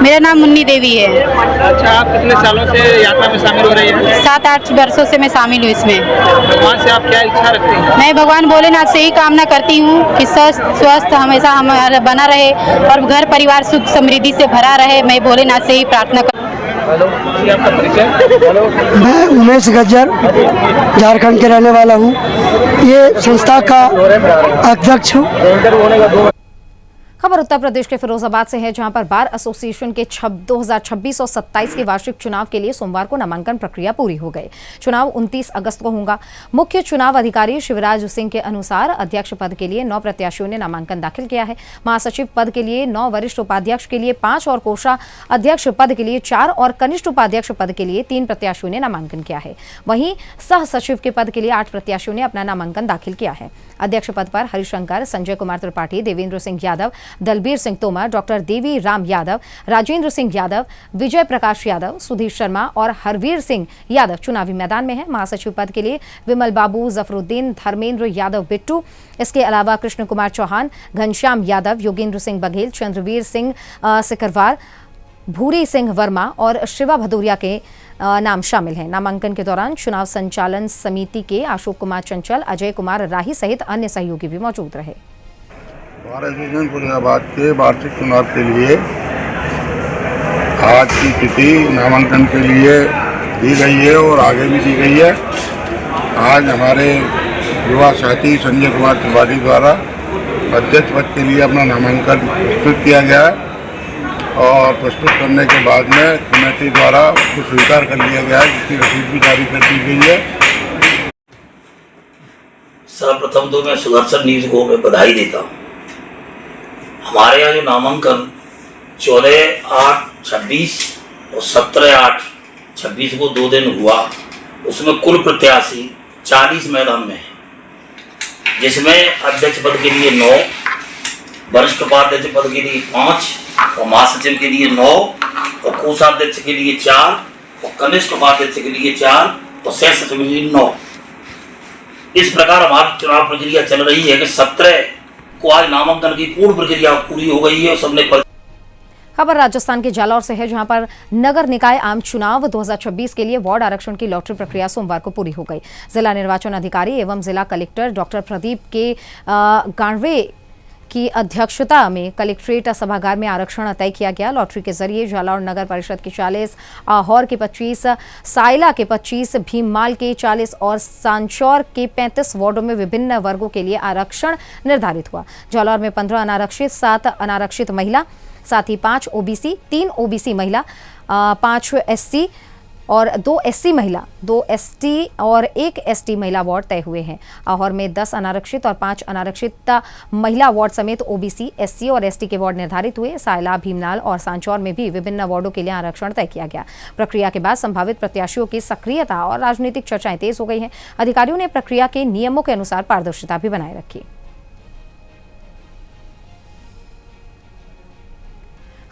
मेरा नाम मुन्नी देवी है। अच्छा, आप कितने सालों से यात्रा में शामिल हो रही हैं? 7-8 वर्षों से मैं शामिल हूँ इसमें। भगवान से आप क्या इच्छा रखते हैं? मैं भगवान भोलेनाथ से ही कामना करती हूँ कि स्वस्थ हमेशा हमारा बना रहे और घर परिवार सुख समृद्धि से भरा रहे। मैं भोलेनाथ से ही प्रार्थना कर। हेलो जी, आपका परिचय? मैं उमेश गज्जर झारखंड के रहने वाला हूँ। ये संस्था का अध्यक्ष हूँ। खबर उत्तर प्रदेश के फिरोजाबाद से है, जहां पर बार एसोसिएशन के 2026 और 27 के वार्षिक चुनाव के लिए सोमवार को नामांकन प्रक्रिया पूरी हो गई। चुनाव 29 अगस्त को होगा। मुख्य चुनाव अधिकारी शिवराज सिंह के अनुसार अध्यक्ष पद के लिए 9 प्रत्याशियों ने नामांकन दाखिल किया है। महासचिव पद के लिए 9, वरिष्ठ उपाध्यक्ष के लिए 5 और कोषा अध्यक्ष पद के लिए 4 और कनिष्ठ उपाध्यक्ष पद के लिए 3 प्रत्याशियों ने नामांकन किया है। वहीं सह सचिव के पद के लिए 8 प्रत्याशियों ने अपना नामांकन दाखिल किया है। अध्यक्ष पद पर हरिशंकर, संजय कुमार त्रिपाठी, देवेंद्र सिंह यादव, दलबीर सिंह तोमर, डॉक्टर देवी राम यादव, राजेंद्र सिंह यादव, विजय प्रकाश यादव, सुधीर शर्मा और हरवीर सिंह यादव चुनावी मैदान में है। महासचिव पद के लिए विमल बाबू, जफरुद्दीन, धर्मेंद्र यादव बिट्टू, इसके अलावा कृष्ण कुमार चौहान, घनश्याम यादव, योगेंद्र सिंह बघेल, चंद्रवीर सिंह सिकरवार, भूरी सिंह वर्मा और शिवा भदौरिया के नाम शामिल हैं। नामांकन के दौरान चुनाव संचालन समिति के अशोक कुमार चंचल, अजय कुमार राही सहित अन्य सहयोगी भी मौजूद रहे। बार एसोसिएशन फिरोजाबाद के वार्षिक चुनाव के लिए आज की तिथि नामांकन के लिए दी गई है और आगे भी दी गई है। आज हमारे युवा साथी संजय कुमार त्रिपाठी द्वारा अध्यक्ष पद के लिए अपना नामांकन प्रस्तुत किया गया है और प्रस्तुत करने के बाद में कमेटी द्वारा उसको स्वीकार कर लिया गया है, जिसकी रसीद भी जारी कर दी गई है। सर्वप्रथम तो मैं सुदर्शन न्यूज को मैं बधाई देता हूँ। हमारे यहाँ जो नामांकन 14/8/26 और 17/8/26 को 2 दिन हुआ, उसमें कुल प्रत्याशी 40 मैदान में है, जिसमें अध्यक्ष पद के लिए 9, वरिष्ठ उपाध्यक्ष पद के लिए 5 और महासचिव के लिए 9 और कोषाध्यक्ष के लिए 4 और कनिष्ठ उपाध्यक्ष के लिए 4 और सह सचिव के लिए 9। इस प्रकार हमारी चुनाव प्रक्रिया चल रही है कि 17 को आज नामांकन की पूर्ण प्रक्रिया पूरी हो गई है और सबने खबर राजस्थान के जालौर से है, जहां पर नगर निकाय आम चुनाव 2026 के लिए वार्ड आरक्षण की लॉटरी प्रक्रिया सोमवार को पूरी हो गई। जिला निर्वाचन अधिकारी एवं जिला कलेक्टर डॉक्टर प्रदीप के गांडवे की अध्यक्षता में कलेक्ट्रेट सभागार में आरक्षण तय किया गया। लॉटरी के जरिए जालौर नगर परिषद के 40, आहोर के 25, साइला के 25, भीममाल के 40 और सांचौर के 35 वार्डों में विभिन्न वर्गों के लिए आरक्षण निर्धारित हुआ। जालौर में 15 अनारक्षित, 7 अनारक्षित महिला, साथ ही 5 ओबीसी, 3 ओबीसी महिला, 5 एससी और 2 एससी महिला, 2 एसटी और 1 एसटी महिला वार्ड तय हुए हैं। आहोर में 10 अनारक्षित और 5 अनारक्षित महिला वार्ड समेत ओबीसी, एससी और एसटी के वार्ड निर्धारित हुए। सायला, भीमनाल और सांचौर में भी विभिन्न वार्डों के लिए आरक्षण तय किया गया। प्रक्रिया के बाद संभावित प्रत्याशियों की सक्रियता और राजनीतिक चर्चाएं तेज हो गई हैं। अधिकारियों ने प्रक्रिया के नियमों के अनुसार पारदर्शिता भी बनाए रखी।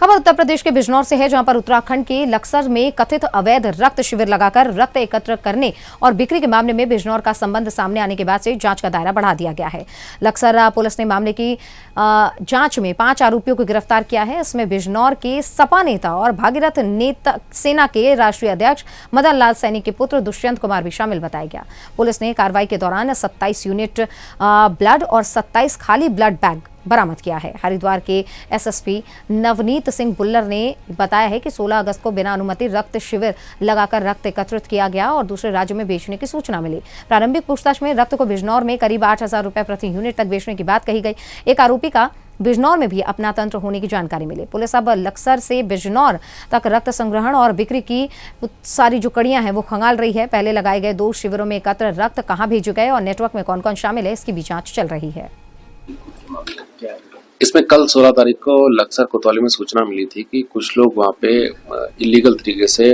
खबर उत्तर प्रदेश के बिजनौर से है, जहां पर उत्तराखंड के लक्सर में कथित अवैध रक्त शिविर लगाकर रक्त एकत्र करने और बिक्री के मामले में बिजनौर का संबंध सामने आने के बाद से जांच का दायरा बढ़ा दिया गया है। लक्सर पुलिस ने मामले की जांच में 5 आरोपियों को गिरफ्तार किया है। इसमें बिजनौर के सपा नेता और भागीरथ नेता सेना के राष्ट्रीय अध्यक्ष मदन लाल सैनी के पुत्र दुष्यंत कुमार भी शामिल बताया गया। पुलिस ने कार्रवाई के दौरान 27 यूनिट ब्लड और 27 खाली ब्लड बैग बरामद किया है। हरिद्वार के एसएसपी नवनीत सिंह बुल्लर ने बताया है कि 16 अगस्त को बिना अनुमति रक्त शिविर लगाकर रक्त एकत्रित किया गया और दूसरे राज्यों में बेचने की सूचना मिली। प्रारंभिक पूछताछ में रक्त को बिजनौर में करीब 8,000 रुपए प्रति यूनिट तक बेचने की बात कही गई। एक आरोपी का बिजनौर में भी अपना तंत्र होने की जानकारी मिली। पुलिस अब लक्सर से बिजनौर तक रक्त संग्रहण और बिक्री की सारी जो कड़ियां हैं वो खंगाल रही है। पहले लगाए गए 2 शिविरों में एकत्र रक्त कहां भेजे गए और नेटवर्क में कौन कौन शामिल है, इसकी भी जांच चल रही है। इसमें कल 16 तारीख को लक्सर कोतवाली में सूचना मिली थी कि कुछ लोग वहां पे इलीगल तरीके से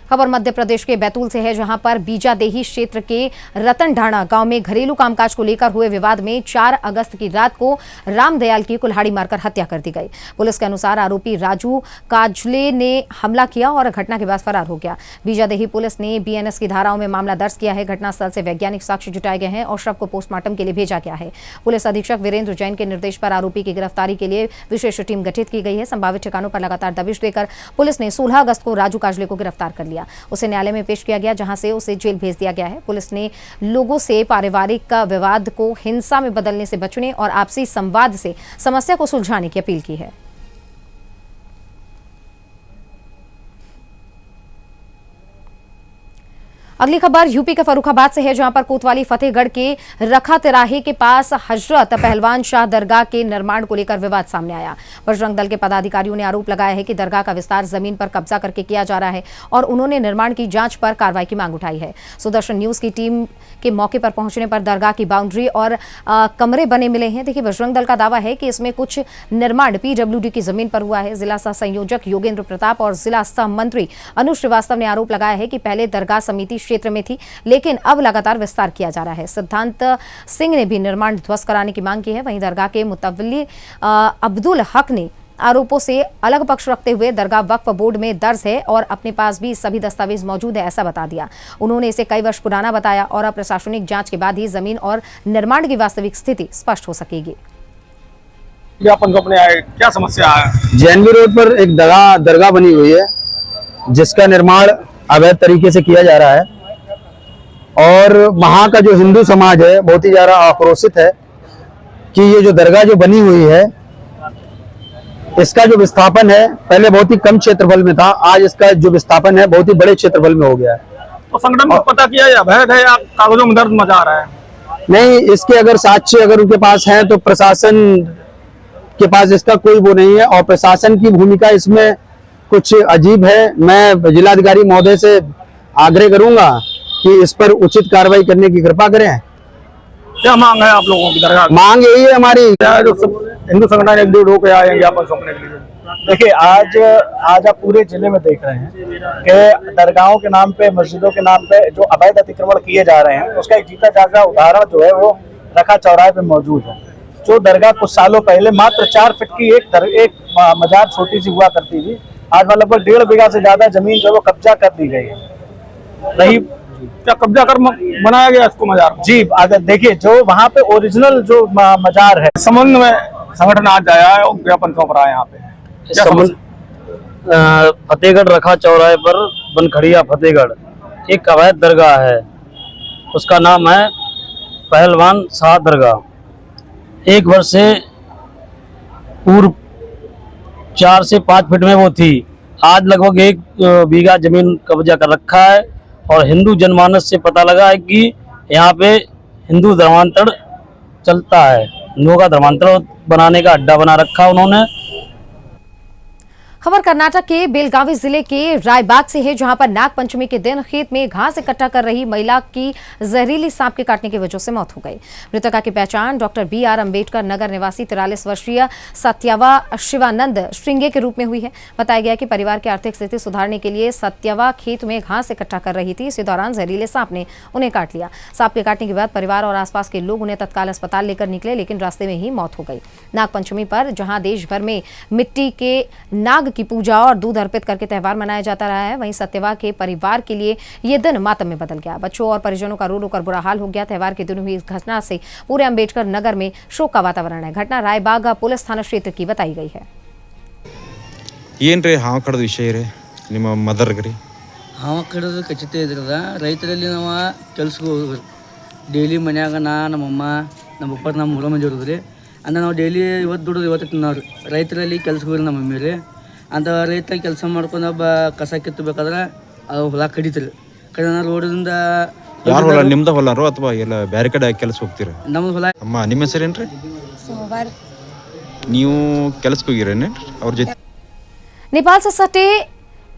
खबर मध्य प्रदेश के बैतूल से है, जहां पर बीजादेही क्षेत्र के रतनढाणा गांव में घरेलू कामकाज को लेकर हुए विवाद में 4 अगस्त की रात को रामदयाल की कुल्हाड़ी मारकर हत्या कर दी गई। पुलिस के अनुसार आरोपी राजू काजले ने हमला किया और घटना के बाद फरार हो गया। बीजादेही पुलिस ने बीएनएस की धाराओं में मामला दर्ज किया है। घटनास्थल से वैज्ञानिक साक्ष्य जुटाए गए हैं और शव को पोस्टमार्टम के लिए भेजा गया है। पुलिस अधीक्षक वीरेंद्र जैन के निर्देश पर आरोपी की गिरफ्तारी के लिए विशेष टीम गठित की गई है। संभावित ठिकानों पर लगातार दबिश देकर पुलिस ने 16 अगस्त को राजू काजले को गिरफ्तार कर लिया। उसे न्यायालय में पेश किया गया, जहां से उसे जेल भेज दिया गया है। पुलिस ने लोगों से पारिवारिक विवाद को हिंसा में बदलने से बचने और आपसी संवाद से समस्या को सुलझाने की अपील की है। अगली खबर यूपी के फर्रुखाबाद से है, जहां पर कोतवाली फतेहगढ़ के रखा तिराहे के पास हजरत पहलवान शाह दरगाह के निर्माण को लेकर विवाद सामने आया। बजरंग दल के पदाधिकारियों ने आरोप लगाया है कि दरगाह का विस्तार जमीन पर कब्जा करके किया जा रहा है और उन्होंने निर्माण की जांच पर कार्रवाई की मांग उठाई है। सुदर्शन न्यूज की टीम के मौके पर पहुंचने पर दरगाह की बाउंड्री और कमरे बने मिले हैं। देखिए, बजरंग दल का दावा है कि इसमें कुछ निर्माण पीडब्ल्यूडी की जमीन पर हुआ है। जिला सह संयोजक योगेंद्र प्रताप और जिला सह मंत्री अनुज श्रीवास्तव ने आरोप लगाया है कि पहले दरगाह समिति क्षेत्र में थी, लेकिन अब लगातार विस्तार किया जा रहा है। सिद्धांत सिंह ने भी निर्माण ध्वस्त कराने की मांग की है। वहीं दरगाह के मुतवल्ली अब्दुल हक ने आरोपों से अलग पक्ष रखते हुए दरगाह वक्फ बोर्ड में दर्ज है और अपने पास भी सभी दस्तावेज मौजूद है, ऐसा बता दिया। उन्होंने इसे कई वर्ष पुराना बताया और अब प्रशासनिक जांच के बाद ही जमीन और निर्माण की वास्तविक स्थिति स्पष्ट हो सकेगी। ज्ञापन सौंपने आए, क्या समस्या है? जैनवी रोड पर एक दरगाह बनी हुई है, जिसका निर्माण अवैध तरीके से किया जा रहा है और वहाँ का जो हिंदू समाज है बहुत ही ज्यादा आक्रोशित है कि ये जो दरगाह जो बनी हुई है, इसका जो विस्थापन है पहले बहुत ही कम क्षेत्रफल में था, आज इसका जो विस्थापन है बहुत ही बड़े क्षेत्रफल में हो गया है। तो संगठन को पता किया या अवैध है या कागजों में दर्ज मचा रहा है? नहीं, इसके अगर साक्ष्य अगर उनके पास है तो प्रशासन के पास इसका कोई वो नहीं है और प्रशासन की भूमिका इसमें कुछ अजीब है। मैं जिलाधिकारी महोदय से आग्रह करूंगा कि इस पर उचित कार्रवाई करने की कृपा करें। क्या मांग है आप लोगों की? दरगाह मांग यही है हमारी, जो हिंदू संगठन एकजुट होकर आए हैं ज्ञापन सौंपने के लिए। देखिए, आज आप पूरे जिले में देख रहे हैं कि दरगाहों के नाम पे, मस्जिदों के नाम पे जो अवैध अतिक्रमण किए जा रहे हैं, उसका एक जीता जागता उदाहरण जो है वो रखा चौराहे पे मौजूद है। जो दरगाह कुछ सालों पहले मात्र 4 फीट की एक मजार छोटी सी हुआ करती थी, आज वहाँ लगभग 1.5 बीघा से ज्यादा जमीन जो वो कब्जा कर दी गई है। रही क्या कब्जा कर बनाया गया इसको मजार? जी, अगर देखिए जो वहाँ पे ओरिजिनल जो मजार है, संबंध में संगठन आज आया है और ज्ञापन सौंप रहा है यहाँ पे। फतेहगढ़ रखा चौराहे पर बनखड़िया फतेहगढ़ एक अवैध दरगाह है, उसका नाम है पहलवान शाह दरगाह। 1 वर्ष से पूर्व 4 से 5 फीट में वो थी, आज लगभग 1 बीघा जमीन कब्जा कर रखा है और हिंदू जनमानस से पता लगा है कि यहाँ पे हिंदू धर्मांतरण चलता है। हिंदुओं का धर्मांतरण बनाने का अड्डा बना रखा उन्होंने। खबर कर्नाटक के बेलगावी जिले के रायबाग से है, जहां पर नाग पंचमी के दिन खेत में घास इकट्ठा कर रही महिला की जहरीली सांप के काटने की वजह से मौत हो गई। मृतका की पहचान डॉक्टर BR अम्बेडकर नगर निवासी 43 वर्षीय सत्यवा शिवानंद श्रृंगे के रूप में हुई है। बताया गया कि परिवार की आर्थिक स्थिति सुधारने के लिए सत्यवा खेत में घास इकट्ठा कर रही थी। इसी दौरान जहरीले सांप ने उन्हें काट लिया। सांप के काटने के बाद परिवार और आसपास के लोग उन्हें तत्काल अस्पताल लेकर निकले, लेकिन रास्ते में ही मौत हो गई। नाग पंचमी पर जहां देश भर में मिट्टी के नाग की पूजा और दूध अर्पित करके त्यौहार मनाया जाता रहा है, वहीं सत्यवा के परिवार के लिए ये दिन मातम में बदल गया। बच्चों और परिजनों का रो रो कर बुरा हाल हो गया। त्यौहार के दिन हुई इस घटना से पूरे अम्बेडकर नगर में शोक का वातावरण है। घटना रायबाग पुलिस थाना क्षेत्र की बताई गई है। ಏನ್ರಿ ಹಾವು ಕಡದ ವಿಷಯ ರೀ ನಿಮ್ಮ ಮದರ್ಗ್ರಿ? ಹಾವು ಕಡೋದು ಖಚಿತ ಇದ್ರದ ರೈತರಲ್ಲಿ ನಾವು ಕೆಲ್ಸಕ್ಕೆ ಹೋಗ್ರಿ ಡೈಲಿ ಮನ್ಯಾಗ ನಮ್ಮಮ್ಮ ನಮ್ಮ ಪಪ್ಪ ನಮ್ಮ ಮೂಲ ಮಂದಿ ಇರೋದ್ರಿ ಅಂದ್ರೆ ನಾವು ಡೈಲಿ ಇವತ್ತು ದುಡಿದು ಇವತ್ತು ತಿನ್ನೋರು ರೈತರಲ್ಲಿ ಕೆಲ್ಸಕ್ಕೆ ಹೋಗ್ರಿ ನಮ್ಮ ಮಮ್ಮಿ ರೀ ಅಂತ ರೈತ ಕೆಲಸ ಮಾಡ್ಕೊಂಡು ಕಸ ಕಿತ್ತಬೇಕಾದ್ರೆ ಅದು ಹೊಲ ಕಡಿತೀರಿ ಕಡಿದ ರೋಡಿಂದ ಯಾರ ಹೊಲ? ನಿಮ್ದ ಹೊಲಾರೋ ಅಥವಾ ಎಲ್ಲ ಬೇರೆ ಕಡೆ ಕೆಲಸ ಹೋಗ್ತೀರಾ? ನಮ್ದು ಹೊಲ. ಅಮ್ಮ ನಿಮ್ಮ ಹೆಸರೇನ್ರಿ? ನೀವು ಕೆಲಸಕ್ಕೆ ಹೋಗಿರೇನೆ ಅವ್ರ ಜೊತೆ? नेपाल से सटे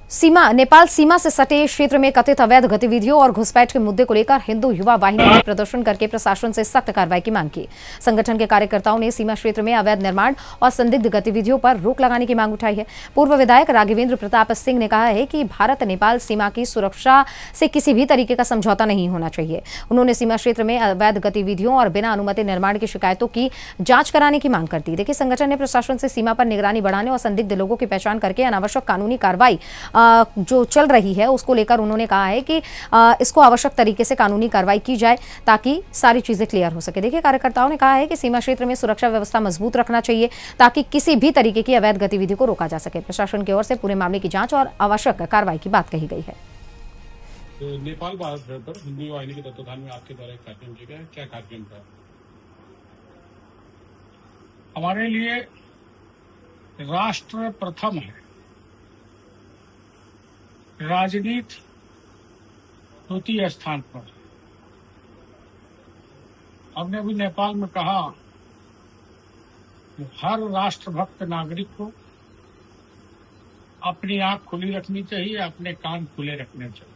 नेपाल सीमा से सटे क्षेत्र में कथित अवैध गतिविधियों और घुसपैठ के मुद्दे को लेकर हिंदू युवा वाहिनी ने प्रदर्शन करके प्रशासन से सख्त कार्रवाई की मांग की। संगठन के कार्यकर्ताओं ने सीमा क्षेत्र में अवैध निर्माण और संदिग्ध गतिविधियों पर रोक लगाने की मांग उठाई है। पूर्व विधायक राघवेंद्र प्रताप सिंह ने कहा है कि भारत नेपाल सीमा की सुरक्षा से किसी भी तरीके का समझौता नहीं होना चाहिए। उन्होंने सीमा क्षेत्र में अवैध गतिविधियों और बिना अनुमति निर्माण की शिकायतों की जांच कराने की मांग कर दी। देखिए, संगठन ने प्रशासन से सीमा पर निगरानी बढ़ाने और संदिग्ध लोगों की पहचान करके अनावश्यक कानूनी कार्रवाई जो चल रही है उसको लेकर उन्होंने कहा है कि इसको आवश्यक तरीके से कानूनी कार्रवाई की जाए ताकि सारी चीजें क्लियर हो सके। देखिए, कार्यकर्ताओं ने कहा है कि सीमा क्षेत्र में सुरक्षा व्यवस्था मजबूत रखना चाहिए ताकि किसी भी तरीके की अवैध गतिविधि को रोका जा सके। प्रशासन की ओर से पूरे मामले की जांच और आवश्यक कार्रवाई की बात कही गई है। नेपाल भारत पर हिंदू वाहिनी के तत्वाधान में आपके द्वारा एक कार्यक्रम किया गया, क्या कार्यक्रम था? हमारे लिए राष्ट्र प्रथम है, राजनीति द्वितीय स्थान पर। हमने भी नेपाल में कहा कि हर राष्ट्रभक्त नागरिक को अपनी आंख खुली रखनी चाहिए, अपने कान खुले रखने चाहिए।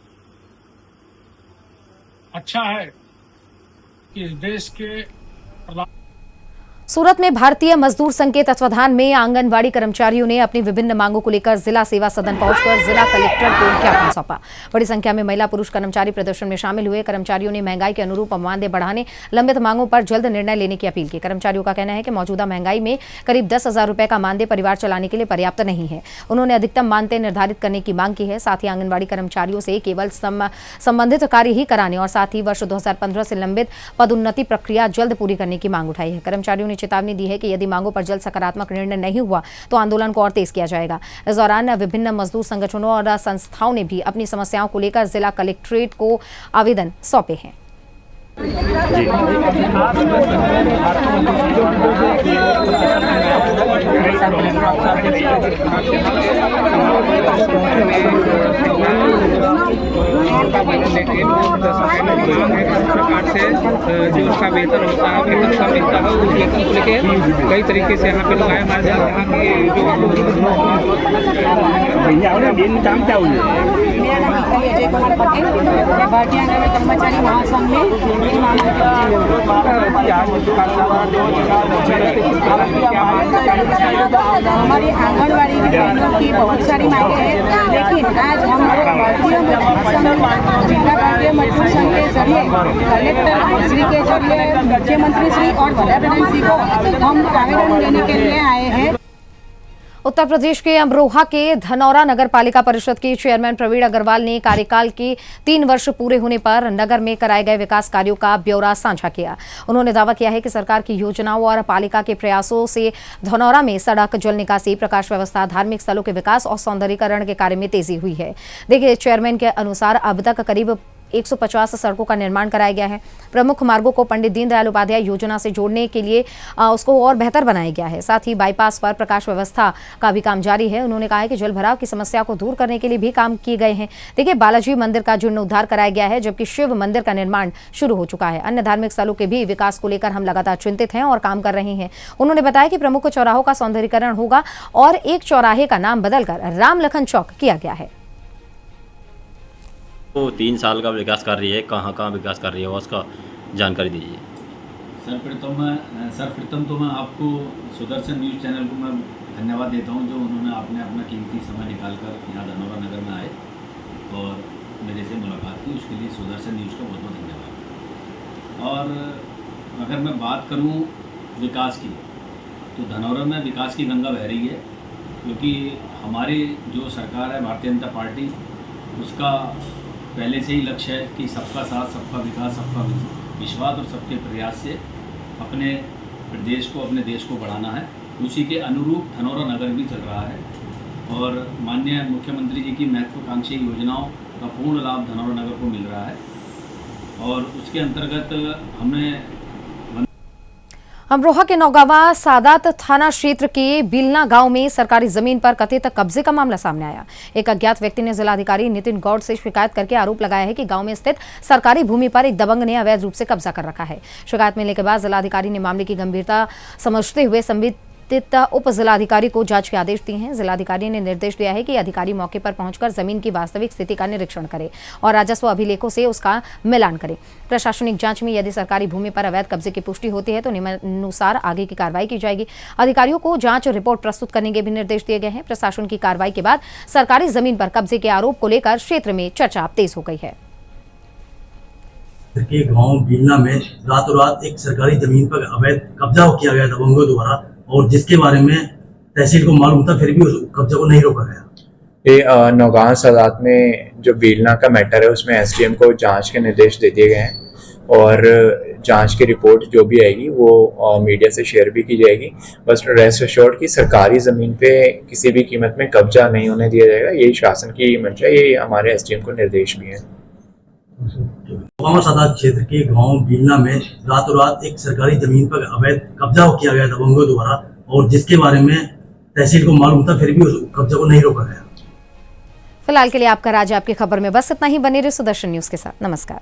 अच्छा है कि इस देश के सूरत में भारतीय मजदूर संघ के तत्वाधान में आंगनबाड़ी कर्मचारियों ने अपनी विभिन्न मांगों को लेकर जिला सेवा सदन पहुंचकर जिला कलेक्टर को ज्ञापन सौंपा। बड़ी संख्या में महिला पुरुष कर्मचारी प्रदर्शन में शामिल हुए। कर्मचारियों ने महंगाई के अनुरूप मानदेय बढ़ाने, लंबित मांगों पर जल्द निर्णय लेने की अपील की। कर्मचारियों का कहना है कि मौजूदा महंगाई में करीब 10,000 रुपए का मानदेय परिवार चलाने के लिए पर्याप्त नहीं है। उन्होंने अधिकतम मानदेय निर्धारित करने की मांग की है। साथ ही आंगनबाड़ी कर्मचारियों से केवल संबंधित कार्य ही कराने और साथ ही वर्ष 2015 से लंबित पदोन्नति प्रक्रिया जल्द पूरी करने की मांग उठाई है। कर्मचारियों ने चेतावनी दी है कि यदि मांगों पर जल्द सकारात्मक निर्णय नहीं हुआ तो आंदोलन को और तेज किया जाएगा। इस दौरान विभिन्न मजदूर संगठनों और संस्थाओं ने भी अपनी समस्याओं को लेकर जिला कलेक्ट्रेट को आवेदन सौंपे हैं। सरकार से जो उसका वेतन होता है, वेतन का मिलता है, उस वेतन को लेके कई तरीके से यहाँ पे लगाए हमारे यहाँ भारतीय कर्मचारी महासंघ में हमारी आंगनबाड़ी बहनों की बहुत सारी मांगे हैं, लेकिन आज हम जिला भारतीय मजदूर संघ के जरिए कलेक्टर श्री के जरिए मुख्यमंत्री श्री और प्रधानमंत्री श्री को हम आवेदन देने के लिए आए हैं। उत्तर प्रदेश के अमरोहा के धनौरा नगर पालिका परिषद के चेयरमैन प्रवीण अग्रवाल ने कार्यकाल के 3 वर्ष पूरे होने पर नगर में कराए गए विकास कार्यों का ब्यौरा साझा किया। उन्होंने दावा किया है कि सरकार की योजनाओं और पालिका के प्रयासों से धनौरा में सड़क, जल निकासी, प्रकाश व्यवस्था, धार्मिक स्थलों के विकास और सौंदर्यीकरण के कार्य में तेजी हुई है। देखिए, चेयरमैन के अनुसार अब तक करीब 150 सड़कों का निर्माण कराया गया है। प्रमुख मार्गों को पंडित दीनदयाल उपाध्याय योजना से जोड़ने के लिए उसको और बेहतर बनाया गया है। साथ ही बाईपास पर प्रकाश व्यवस्था का भी काम जारी है। उन्होंने कहा है कि जल भराव की समस्या को दूर करने के लिए भी काम किए गए हैं। देखिए, बालाजी मंदिर का जीर्णोद्धार कराया गया है, जबकि शिव मंदिर का निर्माण शुरू हो चुका है। अन्य धार्मिक स्थलों के भी विकास को लेकर हम लगातार चिंतित हैं और काम कर रहे हैं। उन्होंने बताया कि प्रमुख चौराहों का सौंदर्यीकरण होगा और एक चौराहे का नाम बदलकर राम लखन चौक किया गया है। वो 3 साल का विकास कर रही है, कहाँ विकास कर रही है, उसका जानकारी दीजिए। सर्वप्रथम तो मैं आपको सुदर्शन न्यूज़ चैनल को मैं धन्यवाद देता हूं, जो उन्होंने आपने अपना कीमती समय निकालकर यहाँ धनौरा नगर में आए और मेरे से मुलाकात की, उसके लिए सुदर्शन न्यूज़ का बहुत बहुत धन्यवाद। और अगर मैं बात करूँ विकास की, तो धनौरा में विकास की गंगा बह रही है, क्योंकि हमारी जो सरकार है भारतीय जनता पार्टी, उसका पहले से ही लक्ष्य है कि सबका साथ, सबका विकास, सबका विश्वास और सबके प्रयास से अपने प्रदेश को, अपने देश को बढ़ाना है। उसी के अनुरूप धनौरा नगर भी चल रहा है और माननीय मुख्यमंत्री जी की महत्वाकांक्षी योजनाओं का पूर्ण लाभ धनौरा नगर को मिल रहा है और उसके अंतर्गत हमने अमरोहा के नौगावा सादात थाना क्षेत्र के बिलना गांव में सरकारी जमीन पर कथित कब्जे का मामला सामने आया। एक अज्ञात व्यक्ति ने जिलाधिकारी नितिन गौड़ से शिकायत करके आरोप लगाया है कि गांव में स्थित सरकारी भूमि पर एक दबंग ने अवैध रूप से कब्जा कर रखा है। शिकायत मिलने के बाद जिलाधिकारी ने मामले की गंभीरता समझते हुए संबंधित उप जिलाधिकारी को जांच के आदेश दिए हैं। जिलाधिकारी ने निर्देश दिया है कि अधिकारी मौके पर पहुंचकर जमीन की वास्तविक स्थिति का निरीक्षण करें और राजस्व अभिलेखों से उसका मिलान करें। प्रशासनिक जांच में यदि सरकारी भूमि पर अवैध कब्जे की पुष्टि होती है तो नियमानुसार आगे की कार्रवाई की जाएगी। अधिकारियों को जांच रिपोर्ट प्रस्तुत करने के भी निर्देश दिए गए हैं। प्रशासन की कार्रवाई के बाद सरकारी जमीन पर कब्जे के आरोप को लेकर क्षेत्र में चर्चा तेज हो गई है। के गांव बीलना में रातों रात एक सरकारी जमीन पर अवैध कब्जा किया गया था दबंगों द्वारा, और जिसके बारे में तहसील को मालूम था, फिर भी उस कब्जा को नहीं रोका गया। ये नौगांव सदात में जो बीलना का मैटर है उसमें एसडीएम को जांच के निर्देश दे दिए गए हैं और जांच की रिपोर्ट जो भी आएगी वो मीडिया से शेयर भी की जाएगी। बस रेस्ट एश्योर्ड कि सरकारी ज़मीन पे किसी भी कीमत में कब्जा नहीं होने दिया जाएगा, यही शासन की मंशा, ये हमारे एसडीएम को निर्देश भी है। सदात क्षेत्र के गांव बीलना में रातों रात एक सरकारी जमीन पर अवैध कब्जा किया गया था दबंगों द्वारा, और जिसके बारे में तहसील को मालूम था, फिर भी उस कब्जा को नहीं रोका गया। फिलहाल के लिए आपका राज्य आपकी खबर में बस इतना ही। बने रहे सुदर्शन न्यूज के साथ। नमस्कार।